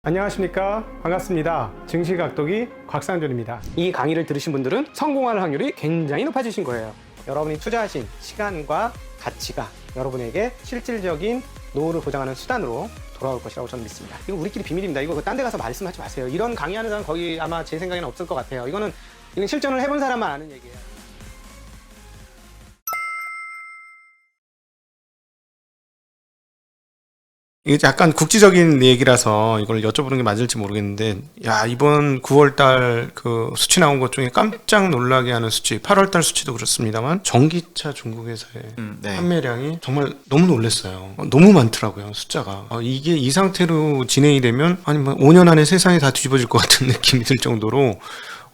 안녕하십니까, 반갑습니다. 증시각도기 곽상준입니다. 이 강의를 들으신 분들은 성공할 확률이 굉장히 높아지신 거예요. 여러분이 투자하신 시간과 가치가 여러분에게 실질적인 노후를 보장하는 수단으로 돌아올 것이라고 저는 믿습니다. 이거 우리끼리 비밀입니다. 이거 딴 데 가서 말씀하지 마세요. 이런 강의하는 사람 거기 아마 제 생각에는 없을 것 같아요. 이건 실전을 해본 사람만 아는 얘기예요. 이게 약간 국지적인 얘기라서 이걸 여쭤보는 게 맞을지 모르겠는데, 야, 이번 9월달 그 수치 나온 것 중에 깜짝 놀라게 하는 수치, 8월달 수치도 그렇습니다만 전기차 중국에서의 판매량이 정말 너무 놀랐어요. 너무 많더라고요, 숫자가. 이게 이 상태로 진행이 되면 아니 뭐 5년 안에 세상이 다 뒤집어질 것 같은 느낌이 들 정도로.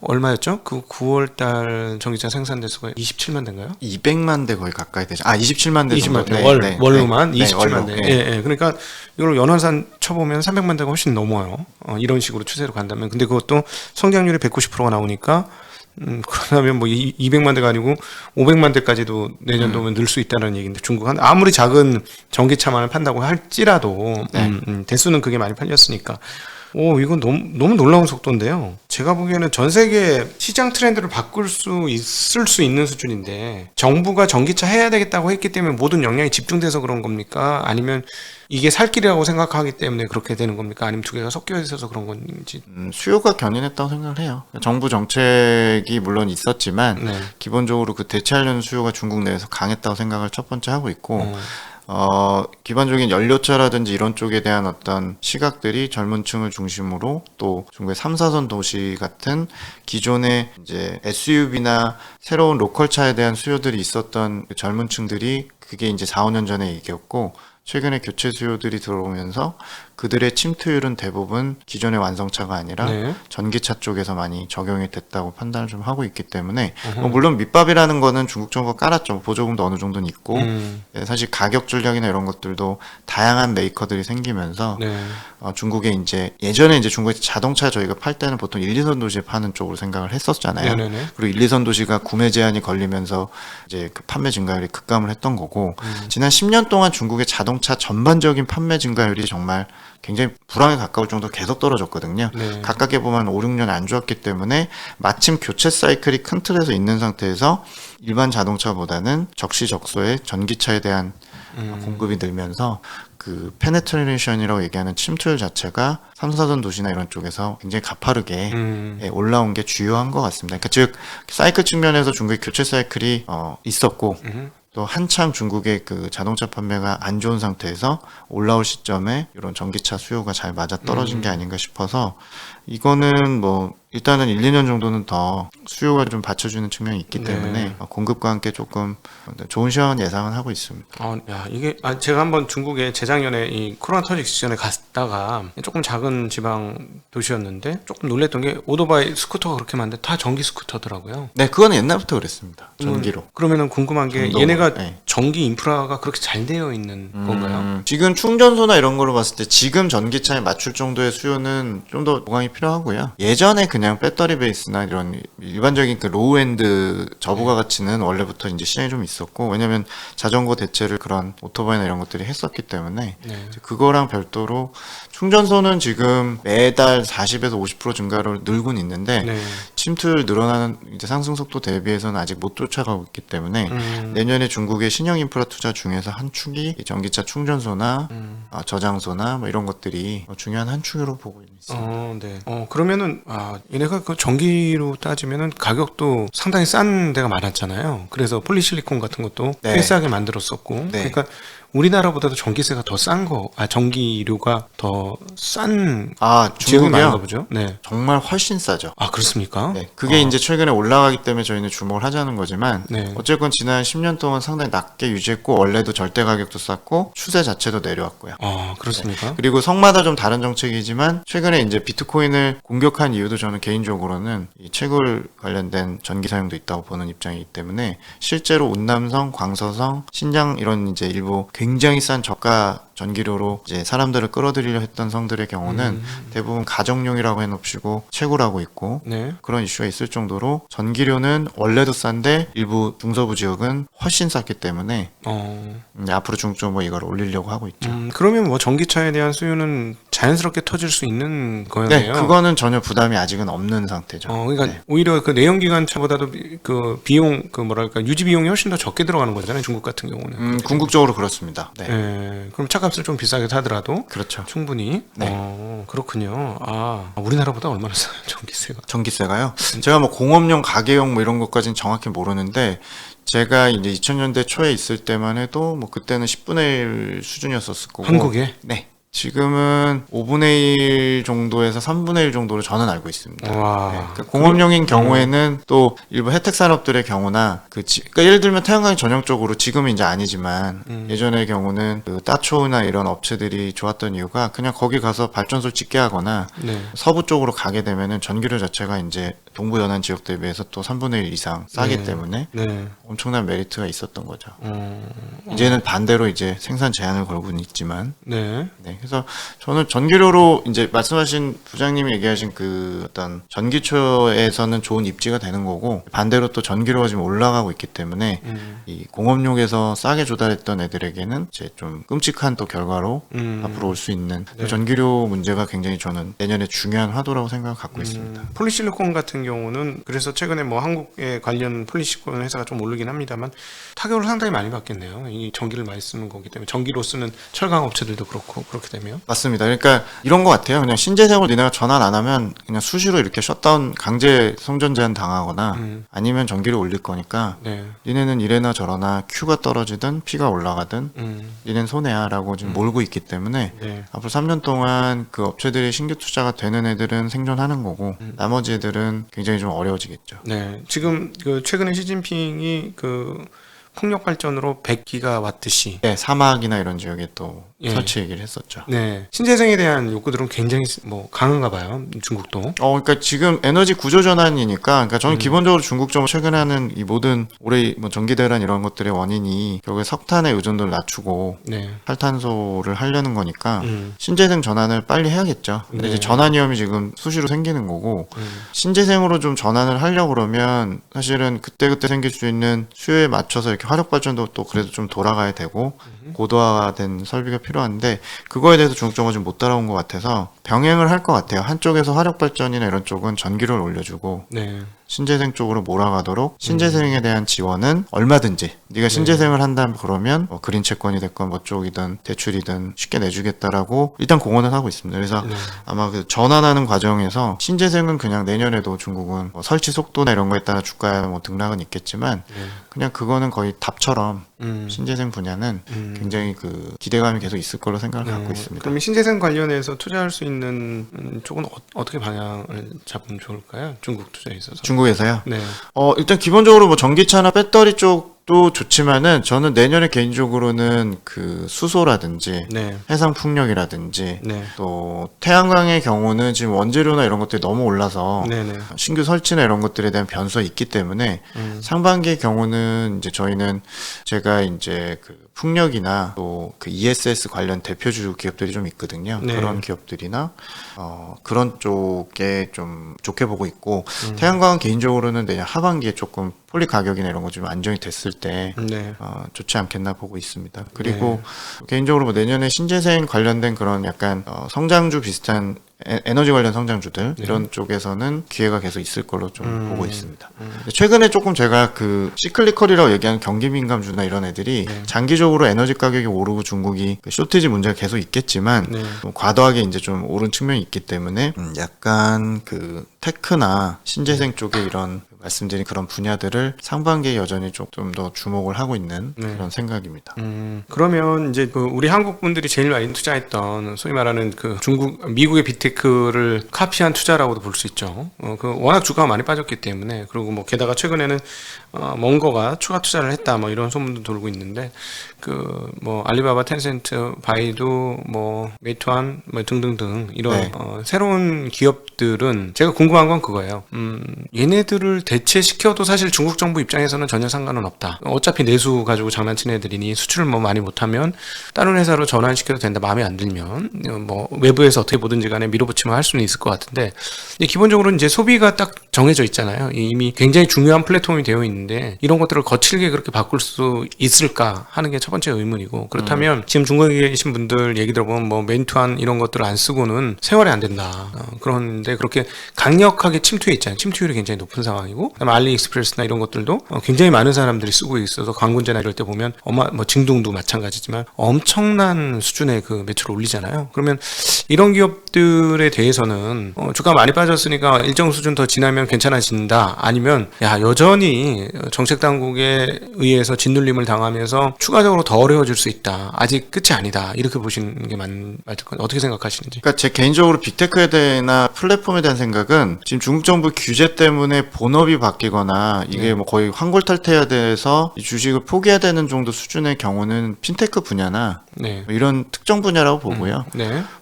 얼마였죠? 그 9월달 전기차 생산 대수가 27만 대인가요? 200만 대 거의 가까이 되죠. 27만 대 20만 대. 네, 월로만 네, 27만 대. 월로. 예. 그러니까 이걸 연환산 쳐보면 300만 대가 훨씬 넘어요. 이런 식으로 추세로 간다면. 근데 그것도 성장률이 190%가 나오니까 그러면 뭐 200만 대가 아니고 500만 대까지도 내년도면 늘 수 있다는 얘기인데, 중국은 아무리 작은 전기차만을 판다고 할지라도 대수는 그게 많이 팔렸으니까. 이건 너무 놀라운 속도인데요. 제가 보기에는 전 세계 시장 트렌드를 바꿀 수 있을 수 있는 수준인데, 정부가 전기차 해야 되겠다고 했기 때문에 모든 역량이 집중돼서 그런 겁니까? 아니면 이게 살 길이라고 생각하기 때문에 그렇게 되는 겁니까? 아니면 두 개가 섞여 있어서 그런 건지. 수요가 견인했다고 생각을 해요. 정부 정책이 물론 있었지만 네. 기본적으로 그 대체하려는 수요가 중국 내에서 강했다고 생각을 첫 번째 하고 있고, 기본적인 연료차라든지 이런 쪽에 대한 어떤 시각들이 젊은 층을 중심으로, 또 중국의 3, 4선 도시 같은 기존의 이제 SUV나 새로운 로컬차에 대한 수요들이 있었던 그 젊은 층들이, 그게 이제 4, 5년 전의 얘기였고, 최근에 교체 수요들이 들어오면서 그들의 침투율은 대부분 기존의 완성차가 아니라 전기차 쪽에서 많이 적용이 됐다고 판단을 좀 하고 있기 때문에, 물론 밑밥이라는 거는 중국 정부가 깔았죠. 보조금도 어느 정도는 있고, 사실 가격 전략이나 이런 것들도 다양한 메이커들이 생기면서 중국에 이제 예전에 이제 중국에 자동차 저희가 팔 때는 보통 1, 2선 도시에 파는 쪽으로 생각을 했었잖아요. 그리고 1, 2선 도시가 구매 제한이 걸리면서 이제 그 판매 증가율이 급감을 했던 거고, 지난 10년 동안 중국의 자동차 전반적인 판매 증가율이 정말 굉장히 불황에 가까울 정도로 계속 떨어졌거든요. 가깝게 보면 5, 6년 안 좋았기 때문에 마침 교체 사이클이 큰 틀에서 있는 상태에서 일반 자동차보다는 적시적소의 전기차에 대한 공급이 늘면서 그 페네트레이션이라고 얘기하는 침투율 자체가 3, 4선 도시나 이런 쪽에서 굉장히 가파르게 올라온 게 주요한 것 같습니다. 그러니까 즉 사이클 측면에서 중국의 교체 사이클이 있었고, 또 한참 중국의 그 자동차 판매가 안 좋은 상태에서 올라올 시점에 이런 전기차 수요가 잘 맞아 떨어진 게 아닌가 싶어서, 이거는 뭐 일단은 1, 2년 정도는 더 수요가 좀 받쳐주는 측면이 있기 때문에 공급과 함께 조금 좋은 시황은 예상은 하고 있습니다. 이게 제가 한번 중국에 재작년에 이 코로나 터지기 전에 갔다가 조금 작은 지방 도시였는데 조금 놀랬던 게, 오토바이 스쿠터가 그렇게 많은데 다 전기 스쿠터더라고요. 네, 그거는 옛날부터 그랬습니다. 전기로. 그러면은 궁금한 게, 얘네가 전기 인프라가 그렇게 잘 되어 있는 건가요? 지금 충전소나 이런 걸로 봤을 때 지금 전기차에 맞출 정도의 수요는 좀 더 보강이 필요하고요. 예전에 그냥 배터리 베이스나 이런 일반적인 그 로우엔드 저부가 가치는 원래부터 이제 시장이 좀 있었고, 왜냐면 자전거 대체를 그런 오토바이나 이런 것들이 했었기 때문에 그거랑 별도로 충전소는 지금 매달 40에서 50% 증가로 늘고는 있는데, 침투율 늘어나는 이제 상승 속도 대비해서는 아직 못 쫓아가고 있기 때문에 내년에 중국의 신형 인프라 투자 중에서 한 축이 이 전기차 충전소나 저장소나 뭐 이런 것들이 중요한 한 축으로 보고 있습니다. 그러면은 얘네가 그 전기로 따지면은 가격도 상당히 싼 데가 많았잖아요. 그래서 폴리실리콘 같은 것도 꽤 싸게 만들었었고, 그러니까 우리나라보다도 전기세가 더 싼 거, 전기료가 더 싼 지역이 많은가 보죠. 정말 훨씬 싸죠. 그렇습니까? 그게 이제 최근에 올라가기 때문에 저희는 주목을 하자는 거지만, 어쨌건 지난 10년 동안 상당히 낮게 유지했고, 원래도 절대 가격도 쌌고 추세 자체도 내려왔고요. 그렇습니까? 그리고 성마다 좀 다른 정책이지만, 최근에 이제 비트코인을 공격한 이유도 저는 개인적으로는 이 채굴 관련된 전기 사용도 있다고 보는 입장이기 때문에, 실제로 운남성, 광서성, 신장 이런 이제 일부 굉장히 싼 저가 전기료로 이제 사람들을 끌어들이려 했던 성들의 경우는 대부분 가정용이라고 해놓으시고 채굴하고 있고, 그런 이슈가 있을 정도로 전기료는 원래도 싼데 일부 중서부 지역은 훨씬 쌌기 때문에 앞으로 중점으로 이걸 올리려고 하고 있죠. 그러면 뭐 전기차에 대한 수요는 자연스럽게 터질 수 있는 거였네요. 네, 그거는 전혀 부담이 아직은 없는 상태죠. 그러니까 네. 오히려 그 내연기관차보다도 그 비용 그 뭐랄까 유지 비용이 훨씬 더 적게 들어가는 거잖아요. 중국 같은 경우는. 궁극적으로 그렇습니다. 네. 예, 그럼 차값을 좀 비싸게 사더라도 그렇죠. 충분히. 네. 그렇군요. 우리나라보다 얼마나 싸요 전기세가? 전기세가요? 제가 뭐 공업용, 가게용 뭐 이런 것까지는 정확히 모르는데 제가 이제 2000년대 초에 있을 때만 해도 뭐 그때는 10분의 1 수준이었었을 거고. 한국에? 네. 지금은 5분의 1 정도에서 3분의 1 정도로 저는 알고 있습니다. 와. 네, 그러니까 공업용인 경우에는 또 일부 혜택 산업들의 경우나 그러니까 예를 들면 태양광이 전형적으로 지금은 이제 아니지만 예전의 경우는 그 따초나 이런 업체들이 좋았던 이유가 그냥 거기 가서 발전소를 짓게 하거나 네. 서부 쪽으로 가게 되면은 전기료 자체가 이제 동부 연안 지역 대비해서 또 3분의 1 이상 싸기 네. 때문에 네. 엄청난 메리트가 있었던 거죠. 이제는 반대로 이제 생산 제한을 걸고는 있지만 네. 네, 그래서 저는 전기료로 이제 말씀하신 부장님이 얘기하신 그 어떤 전기초에서는 좋은 입지가 되는 거고 반대로 또 전기료가 지금 올라가고 있기 때문에 이 공업용에서 싸게 조달했던 애들에게는 이제 좀 끔찍한 또 결과로 앞으로 올 수 있는 그 전기료 문제가 굉장히 저는 내년에 중요한 화두라고 생각을 갖고 있습니다. 폴리실리콘 같은 경우는 그래서 최근에 뭐 한국에 관련 폴리실리콘 회사가 좀 오르긴 합니다만 타격을 상당히 많이 받겠네요. 이 전기를 많이 쓰는 거기 때문에 전기로 쓰는 철강 업체들도 그렇고 그렇게 되면 맞습니다. 그러니까 이런 것 같아요. 그냥 신재생으로 니네가 전환 안 하면 그냥 수시로 이렇게 셧다운 강제 성전 제한 당하거나 아니면 전기를 올릴 거니까 네. 니네는 이래나 저러나 Q가 떨어지든 P가 올라가든 니네는 손해야라고 지금 몰고 있기 때문에 네. 앞으로 3년 동안 그 업체들이 신규 투자가 되는 애들은 생존하는 거고 나머지 애들은 굉장히 좀 어려워지겠죠. 네. 지금 그 최근에 시진핑이 그 풍력 발전으로 100기가와트시 네, 사막이나 이런 지역에 또 예. 설치 얘기를 했었죠. 네. 신재생에 대한 욕구들은 굉장히 뭐 강한가 봐요. 중국도. 그러니까 지금 에너지 구조 전환이니까, 그러니까 저는 기본적으로 중국적으로 최근에 하는 이 모든 올해 뭐 전기 대란 이런 것들의 원인이 결국에 석탄의 의존도를 낮추고 네. 탈탄소를 하려는 거니까 신재생 전환을 빨리 해야겠죠. 근데 네. 이제 전환 위험이 지금 수시로 생기는 거고 신재생으로 좀 전환을 하려고 그러면 사실은 그때그때 생길 수 있는 수요에 맞춰서 이렇게 화력 발전도 또 그래도 좀 돌아가야 되고 고도화된 설비가 필요한데 그거에 대해서 중국 정부가 좀 못 따라온 것 같아서 병행을 할 것 같아요. 한쪽에서 화력 발전이나 이런 쪽은 전기료를 올려주고 네. 신재생 쪽으로 몰아가도록 신재생에 대한 지원은 얼마든지 네가 신재생을 한다면 그러면 뭐 그린 채권이 됐건 뭐 쪽이든 대출이든 쉽게 내주겠다라고 일단 공언을 하고 있습니다. 그래서 아마 그 전환하는 과정에서 신재생은 그냥 내년에도 중국은 뭐 설치 속도나 이런 거에 따라 주가에 뭐 등락은 있겠지만 그냥 그거는 거의 답처럼 신재생 분야는 굉장히 그 기대감이 계속 있을 걸로 생각을 갖고 있습니다. 그러면 신재생 관련해서 투자할 수 있는 쪽은 어떻게 방향을 잡으면 좋을까요? 중국 투자에 있어서. 중국에서요? 네. 일단 기본적으로 뭐 전기차나 배터리 쪽도 좋지만은 저는 내년에 개인적으로는 그 수소라든지 네. 해상 풍력이라든지 네. 또 태양광의 경우는 지금 원재료나 이런 것들이 너무 올라서 네네. 신규 설치나 이런 것들에 대한 변수가 있기 때문에 상반기의 경우는 이제 저희는 제가 이제 그 풍력이나 또 그 ESS 관련 대표주 기업들이 좀 있거든요. 네. 그런 기업들이나 그런 쪽에 좀 좋게 보고 있고 태양광은 개인적으로는 내년 하반기에 조금 폴리 가격이나 이런 거 좀 안정이 됐을 때 네. 좋지 않겠나 보고 있습니다. 그리고 개인적으로 뭐 내년에 신재생 관련된 그런 약간 성장주 비슷한 에너지 관련 성장주들 이런 쪽에서는 기회가 계속 있을 걸로 좀 보고 있습니다. 최근에 조금 제가 그 시클리컬이라고 얘기하는 경기 민감주나 이런 애들이 장기적으로 에너지 가격이 오르고 중국이 그 쇼티지 문제가 계속 있겠지만 좀 과도하게 이제 좀 오른 측면이 있기 때문에 약간 그 테크나 신재생 쪽에 이런 말씀드린 그런 분야들을 상반기에 여전히 조금 더 주목을 하고 있는 그런 생각입니다. 그러면 이제 그 우리 한국 분들이 제일 많이 투자했던 소위 말하는 그 미국의 빅테크를 카피한 투자라고도 볼 수 있죠. 그 워낙 주가가 많이 빠졌기 때문에 그리고 뭐 게다가 최근에는 멍거가 추가 투자를 했다 뭐 이런 소문도 돌고 있는데 그 뭐 알리바바, 텐센트, 바이두, 뭐 메이투안 뭐 등등등 이런 새로운 기업들은 제가 궁금한 건 그거예요. 얘네들을 대체시켜도 사실 중국 정부 입장에서는 전혀 상관은 없다. 어차피 내수 가지고 장난치는 애들이니 수출을 뭐 많이 못하면 다른 회사로 전환시켜도 된다. 마음에 안 들면 뭐 외부에서 어떻게 보든지 간에 밀어붙이면 할 수는 있을 것 같은데 기본적으로 이제 소비가 딱 정해져 있잖아요. 이미 굉장히 중요한 플랫폼이 되어 있는데 이런 것들을 거칠게 그렇게 바꿀 수 있을까 하는 게 첫 번째 의문이고 그렇다면 지금 중국에 계신 분들 얘기 들어보면 뭐 메인투한 이런 것들을 안 쓰고는 생활이 안 된다. 그런데 그렇게 강력하게 침투해 있잖아요. 침투율이 굉장히 높은 상황이고 그다음에 알리익스프레스나 이런 것들도 굉장히 많은 사람들이 쓰고 있어서 광고제나 이럴 때 보면 뭐 징동도 마찬가지지만 엄청난 수준의 그 매출을 올리잖아요. 그러면 이런 기업들에 대해서는 주가 많이 빠졌으니까 일정 수준 더 지나면 괜찮아진다. 아니면 여전히 정책 당국에 의해서 짓눌림을 당하면서 추가적으로 더 어려워질 수 있다. 아직 끝이 아니다. 이렇게 보시는 게 맞을 것 어떻게 생각하시는지? 그러니까 제 개인적으로 빅테크에 대해나 플랫폼에 대한 생각은 지금 중국 정부 규제 때문에 본업이 바뀌거나 이게 뭐 거의 환골탈태해야 돼서 이 주식을 포기해야 되는 정도 수준의 경우는 핀테크 분야나 이런 특정 분야라고 보고요.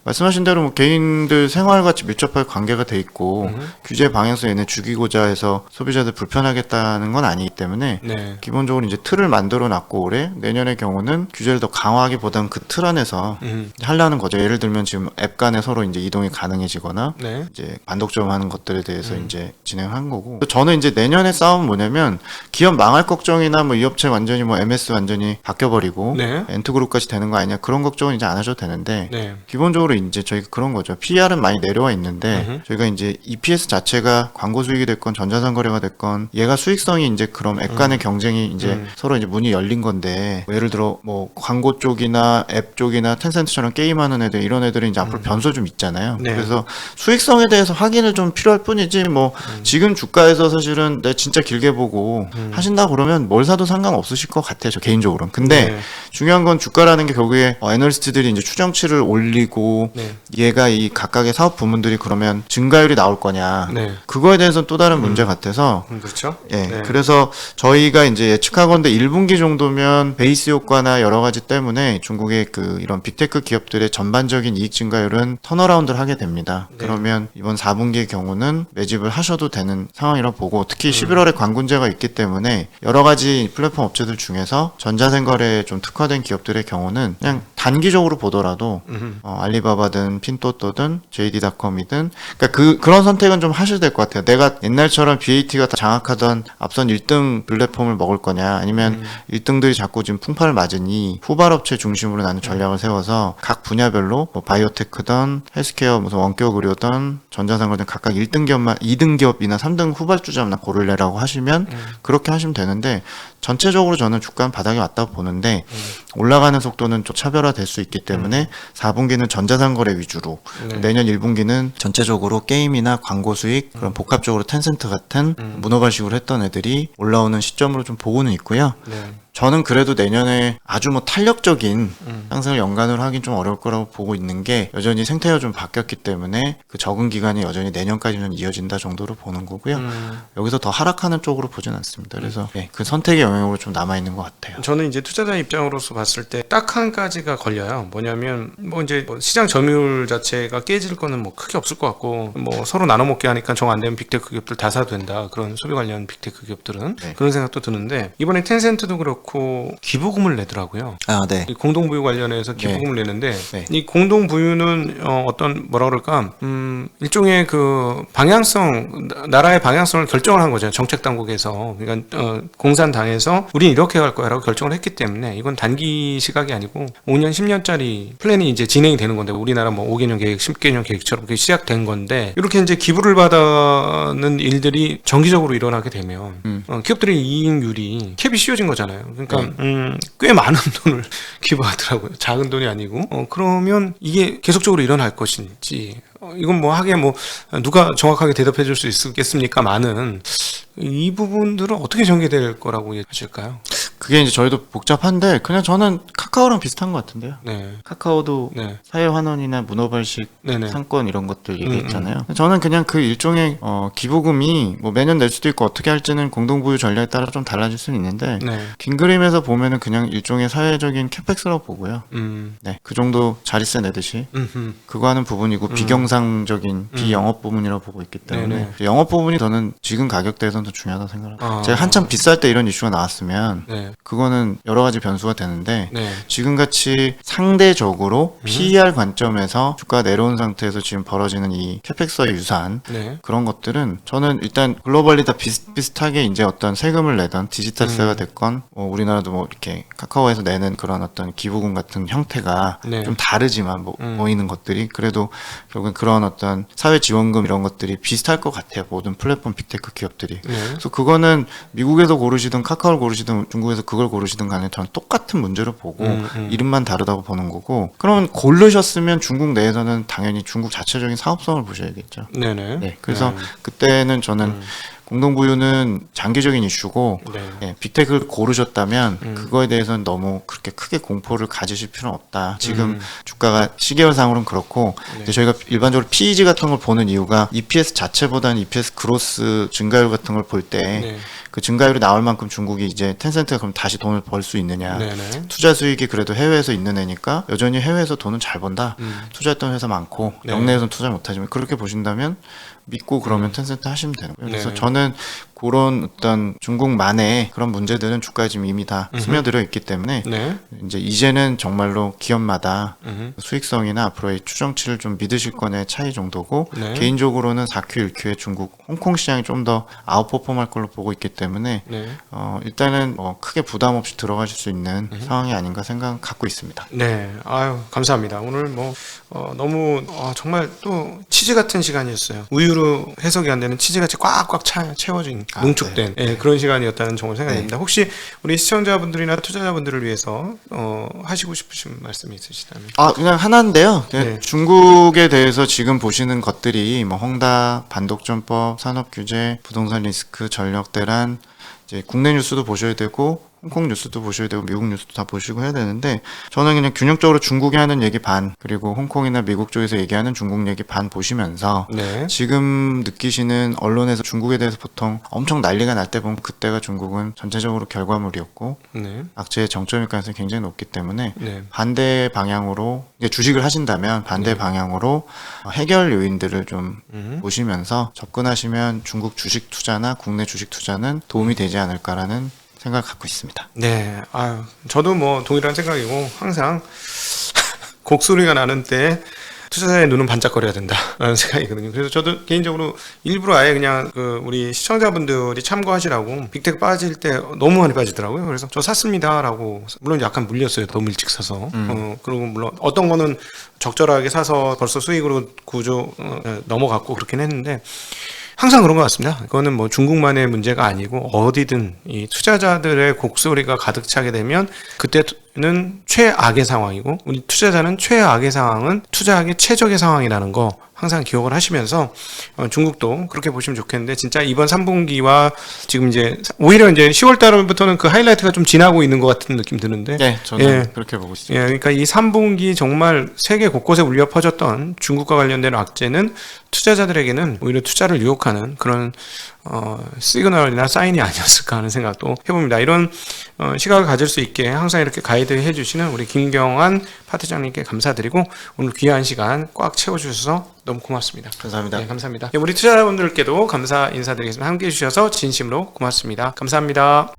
말씀하신 대로 뭐 개인들 생활과 밀접하게 관계가 돼 있고 규제 방향성 얘네 죽이고자 해서 소비자들 불편하겠다는 건 아니기 때문에 기본적으로 이제 틀을 만들어 놨고 올해 내년의 경우는 규제를 더 강화하기보다는 그 틀 안에서 하려는 거죠. 예를 들면 지금 앱 간에 서로 이제 이동이 가능해지거나 이제 반독점하는 것들에 대해서 이제 진행한 거고 저는 이제 내년의 싸움은 뭐냐면 기업 망할 걱정이나 뭐 이 업체 완전히 뭐 MS 완전히 바뀌어버리고 엔트그룹까지 되는 거 아니냐 그런 걱정은 이제 안 하셔도 되는데 기본적으로 이제 저희가 그런 거죠. PR은 많이 내려와 있는데 저희가 이제 EPS 자체가 광고 수익이 됐건 전자상 거래가 됐건 얘가 수익성이 이제 그럼 앱 간의 경쟁이 이제 서로 이제 문이 열린 건데 뭐 예를 들어 뭐 광고 쪽이나 앱 쪽이나 텐센트처럼 게임하는 애들 이런 애들은 이제 앞으로 변수 좀 있잖아요. 그래서 수익성에 대해서 확인을 좀 필요할 뿐이지 뭐 지금 주가에서 사실은 내 진짜 길게 보고 하신다 그러면 뭘 사도 상관없으실 것 같아요. 저 개인적으로는. 근데 중요한 건 주가라는 게 결국에 애널리스트들이 이제 추정치를 올리고 얘가 이 각각의 사업 부문들이 그러면 증가율이 나올 거냐 그거에 대해서는 또 다른 문제 같아서 그렇죠. 그래서 저희가 이제 예측하건대 1분기 정도면 베이스 효과나 여러 가지 때문에 중국의 그 이런 빅테크 기업들의 전반적인 이익 증가율은 턴어라운드를 하게 됩니다. 그러면 이번 4분기의 경우는 매집을 하셔도 되는 상황이라고 보고 특히 11월에 관군제가 있기 때문에 여러 가지 플랫폼 업체들 중에서 전자생 거래에 좀 특화된 기업들의 경우는 그냥 단기적으로 보더라도 알리바바든 핀토토든 JD.com이든 그러니까 그런 선택은 좀 하셔야 될 것 같아요. 내가 옛날처럼 BAT가 장악하던 앞선 1등 플랫폼을 먹을 거냐 아니면 1등들이 자꾸 지금 풍파를 맞으니 후발업체 중심으로 나는 전략을 세워서 각 분야별로 뭐 바이오테크든 헬스케어 무슨 원격 의료든 전자상거래든 각각 1등 기업만 2등 기업이나 3등 후발주자만 고르려고 하시면 그렇게 하시면 되는데 전체적으로 저는 주가는 바닥에 왔다고 보는데 올라가는 속도는 좀 차별화될 수 있기 때문에 4분기는 전자상거래 위주로 내년 1분기는 전체적으로 게임이나 광고 수익 그런 복합적으로 텐센트 같은 문어발식으로 했던 애들이 올라오는 시점으로 좀 보고는 있고요. 저는 그래도 내년에 아주 뭐 탄력적인 상승을 연간으로 하긴 좀 어려울 거라고 보고 있는 게 여전히 생태가 좀 바뀌었기 때문에 그 적응 기간이 여전히 내년까지는 이어진다 정도로 보는 거고요. 여기서 더 하락하는 쪽으로 보진 않습니다. 그래서 그 선택의 영역으로 좀 남아있는 것 같아요. 저는 이제 투자자 입장으로서 봤을 때 딱 한 가지가 걸려요. 뭐냐면 뭐 이제 시장 점유율 자체가 깨질 거는 뭐 크게 없을 것 같고 뭐 서로 나눠 먹게 하니까 정 안 되면 빅테크 기업들 다 사도 된다. 그런 소비 관련 빅테크 기업들은 그런 생각도 드는데 이번에 텐센트도 그렇고 기부금을 내더라고요. 이 공동부유 관련해서 기부금을 내는데 이 공동부유는 어떤 뭐라 그럴까 일종의 그 방향성 나라의 방향성을 결정을 한 거죠. 정책 당국에서 그러니까 공산당에서 우린 이렇게 갈 거야라고 결정을 했기 때문에 이건 단기 시각이 아니고 5년 10년짜리 플랜이 이제 진행이 되는 건데 우리나라 뭐 5개년 계획 10개년 계획처럼 그게 시작된 건데 이렇게 이제 기부를 받는 일들이 정기적으로 일어나게 되면 기업들의 이익률이 캡이 씌워진 거잖아요. 그러니까 꽤 많은 돈을 기부하더라고요. 작은 돈이 아니고 그러면 이게 계속적으로 일어날 것인지 이건 뭐 하게 뭐 누가 정확하게 대답해 줄 수 있겠습니까만은 이 부분들은 어떻게 전개될 거라고 하실까요? 그게 이제 저희도 복잡한데 그냥 저는 카카오랑 비슷한 것 같은데요. 네. 카카오도 네. 사회환원이나 문어발식 네네. 상권 이런 것들 얘기했잖아요. 저는 그냥 그 일종의 기부금이 뭐 매년 낼 수도 있고 어떻게 할지는 공동부유 전략에 따라 좀 달라질 수는 있는데 네. 긴 그림에서 보면은 그냥 일종의 사회적인 캐펙스라고 보고요. 네, 그 정도 자릿세 내듯이 그거 하는 부분이고 비경상적인 비영업 부분이라고 보고 있기 때문에 네네. 영업 부분이 저는 지금 가격대에서는 더 중요하다고 생각합니다. 제가 한참 비쌀 때 이런 이슈가 나왔으면 네. 그거는 여러 가지 변수가 되는데 네. 지금같이 상대적으로 PER 관점에서 주가 내려온 상태에서 지금 벌어지는 이 캐펙스와 유사한 네. 그런 것들은 저는 일단 글로벌리 다 비슷비슷하게 이제 어떤 세금을 내던 디지털세가 됐건 우리나라도 뭐 이렇게 카카오에서 내는 그런 어떤 기부금 같은 형태가 네. 좀 다르지만 보이는 것들이 그래도 결국엔 그런 어떤 사회 지원금 이런 것들이 비슷할 것 같아요. 모든 플랫폼 빅테크 기업들이. 네. 그래서 그거는 미국에서 고르시든 카카오를 고르시든 중국에서 그걸 고르시든 간에 저는 똑같은 문제를 보고 이름만 다르다고 보는 거고 그러면 고르셨으면 중국 내에서는 당연히 중국 자체적인 사업성을 보셔야겠죠. 네네. 네, 그래서 그때는 저는 공동부유는 장기적인 이슈고 네. 예, 빅테크를 고르셨다면 그거에 대해서는 너무 그렇게 크게 공포를 가지실 필요는 없다. 지금 주가가 시계열상으로는 그렇고 근데 저희가 일반적으로 PEG 같은 걸 보는 이유가 EPS 자체보다는 EPS 그로스 증가율 같은 걸 볼 때 네. 그 증가율이 나올 만큼 중국이 이제 텐센트가 그럼 다시 돈을 벌 수 있느냐. 네네. 투자 수익이 그래도 해외에서 있는 애니까 여전히 해외에서 돈은 잘 번다. 투자했던 회사 많고 네. 영내에서는 투자 못하지만 그렇게 보신다면 믿고 그러면 텐센트 하시면 되는 거예요. 그래서 네. 저는 그런 어떤 중국만의 그런 문제들은 주가에 지금 이미 다 스며들어 있기 때문에 네. 이제는 정말로 기업마다 수익성이나 앞으로의 추정치를 좀 믿으실 거냐의 차이 정도고 네. 개인적으로는 4Q, 1Q에 중국, 홍콩 시장이 좀 더 아웃퍼폼할 걸로 보고 있기 때문에 네. 일단은 크게 부담 없이 들어가실 수 있는 상황이 아닌가 생각 갖고 있습니다. 네, 아유 감사합니다. 오늘 뭐 너무 정말 또 치즈 같은 시간이었어요. 우유로 해석이 안 되는 치즈같이 꽉꽉 채워진 농축된 예, 그런 시간이었다는 정말 생각이 듭니다. 혹시 우리 시청자분들이나 투자자분들을 위해서 하시고 싶으신 말씀이 있으시다면? 그냥 하나인데요. 네. 중국에 대해서 지금 보시는 것들이 뭐 헝다, 반독점법, 산업규제, 부동산 리스크, 전력 대란, 이제 국내 뉴스도 보셔야 되고 홍콩 뉴스도 보셔야 되고 미국 뉴스도 다 보시고 해야 되는데 저는 그냥 균형적으로 중국이 하는 얘기 반 그리고 홍콩이나 미국 쪽에서 얘기하는 중국 얘기 반 보시면서 네. 지금 느끼시는 언론에서 중국에 대해서 보통 엄청 난리가 날 때 보면 그때가 중국은 전체적으로 결과물이었고 네. 악재의 정점일 가능성이 굉장히 높기 때문에 네. 반대 방향으로 이제 주식을 하신다면 반대 방향으로 해결 요인들을 좀 보시면서 접근하시면 중국 주식 투자나 국내 주식 투자는 도움이 되지 않을까라는 생각을 갖고 있습니다. 네, 아유, 저도 뭐 동일한 생각이고 항상 곡소리가 나는 때 투자자의 눈은 반짝거려야 된다라는 생각이거든요. 그래서 저도 개인적으로 일부러 아예 그냥 우리 시청자분들이 참고하시라고 빅테크 빠질 때 너무 많이 빠지더라고요. 그래서 저 샀습니다라고 물론 약간 물렸어요. 너무 일찍 사서. 그리고 물론 어떤 거는 적절하게 사서 벌써 수익으로 구조 넘어갔고 그렇긴 했는데 항상 그런 것 같습니다. 그거는 뭐 중국만의 문제가 아니고 어디든 이 투자자들의 곡소리가 가득 차게 되면 그때는 최악의 상황이고 우리 투자자는 최악의 상황은 투자하기 최적의 상황이라는 거 항상 기억을 하시면서 중국도 그렇게 보시면 좋겠는데 진짜 이번 3분기와 지금 이제 오히려 이제 10월 달부터는 그 하이라이트가 좀 지나고 있는 것 같은 느낌 드는데 네, 저는 그렇게 보고 있습니다. 예, 그러니까 이 3분기 정말 세계 곳곳에 울려 퍼졌던 중국과 관련된 악재는 투자자들에게는 오히려 투자를 유혹하는 그런 시그널이나 사인이 아니었을까 하는 생각도 해봅니다. 이런 시각을 가질 수 있게 항상 이렇게 가이드 해주시는 우리 김경환 파트장님께 감사드리고 오늘 귀한 시간 꽉 채워주셔서 너무 고맙습니다. 감사합니다. 네, 감사합니다. 우리 투자자분들께도 감사 인사드리겠습니다. 함께해 주셔서 진심으로 고맙습니다. 감사합니다.